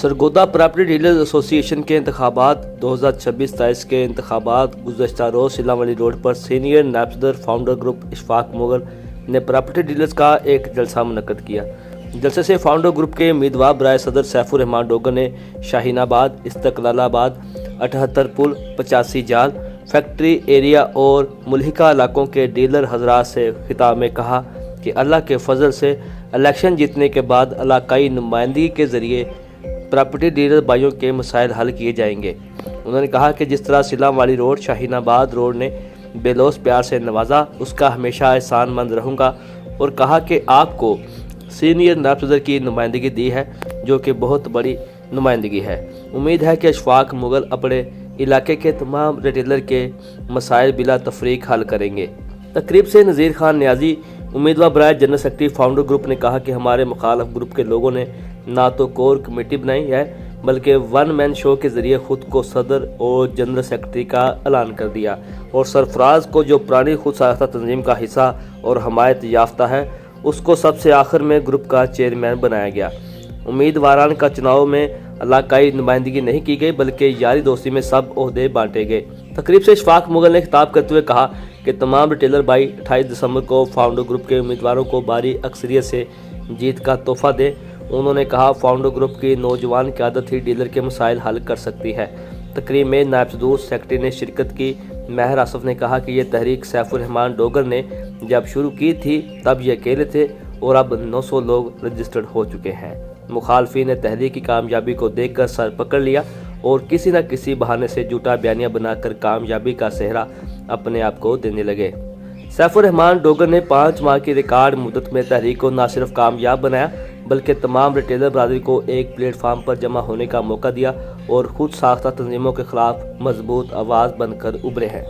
Sargodha property dealers association के इंतखाबात 2026-27 के इंतखाबात गुज़श्ता रोज़ सिलावली रोड पर सीनियर नायब सदर फाउंडर ग्रुप इशफाक मुगल ने प्रॉपर्टी डीलर्स का एक जलसा मुनक्कद किया। जलसे से फाउंडर ग्रुप के उम्मीदवार बराए सदर सैफुर रहमान डोगर ने शाहीनाबाद, इस्तकलालाबाद, 78 पुल, 85 जाल, फैक्ट्री एरिया और मुल्हिका इलाकों के डीलर हजरात से खिताब में कहा कि अल्लाह के फजल से इलेक्शन जीतने के बाद इलाकाई नुमाइंदगी के ज़रिए प्रॉपर्टी डीलर भाइयों के मसाइल हल किए जाएंगे। उन्होंने कहा कि जिस तरह सिलावाली रोड, शाहीनाबाद रोड ने बेलोस प्यार से नवाजा, उसका हमेशा एहसानमंद रहूँगा और कहा कि आपको सीनियर नायब सदर की नुमाइंदगी दी है जो कि बहुत बड़ी नुमाइंदगी है। उम्मीद है कि इशफाक मुगल अपने इलाके के तमाम रिटेलर के मसाइल बिला तफरीक हल करेंगे। तकरीब से नज़ीर खान न्याजी, उम्मीदवार बराए जनरल सेक्रेटरी फाउंडर ग्रुप ने कहा कि हमारे मुखालफ ग्रुप के लोगों ने ना तो कोर कमेटी बनाई है बल्कि वन मैन शो के ज़रिए ख़ुद को सदर और जनरल सेक्रेटरी का ऐलान कर दिया और सरफराज को जो पुरानी खुद साख्ता तंजीम का हिस्सा और हमायत याफ्ता है उसको सबसे आखिर में ग्रुप का चेयरमैन बनाया गया। उम्मीदवारान का चुनाव में इलाकाई नुमाइंदगी नहीं की गई बल्कि यारी दोस्ती में सब ओहदे बांटे गए। तकरीब से इशफाक मुगल ने खिताब करते हुए कहा कि तमाम रिटेलर भाई 28 दिसंबर को फाउंडर ग्रुप के उम्मीदवारों को भारी अक्सरियत से जीत का तोहफा दें। उन्होंने कहा फाउंडर ग्रुप की नौजवान क़यादत ही डीलर के मसाइल हल कर सकती है। तकरीब में नायब सदर सेक्रेटरी ने शिरकत की। महर आसफ ने कहा कि यह तहरीक सैफुर रहमान डोगर ने जब शुरू की थी तब ये अकेले थे और अब 900 लोग रजिस्टर्ड हो चुके हैं। मुखालफिन ने तहरीक की कामयाबी को देखकर सर पकड़ लिया और किसी न किसी बहाने से झूठा बयानिया बनाकर कामयाबी का सेहरा अपने आप को देने लगे। सैफुर रहमान डोगर ने 5 माह की रिकॉर्ड मुद्दत में तहरीक को न सिर्फ कामयाब बनाया बल्कि तमाम रिटेलर बरादरी को एक प्लेटफार्म पर जमा होने का मौका दिया और खुद साख्ता तंजीमों के खिलाफ मजबूत आवाज़ बनकर उभरे हैं।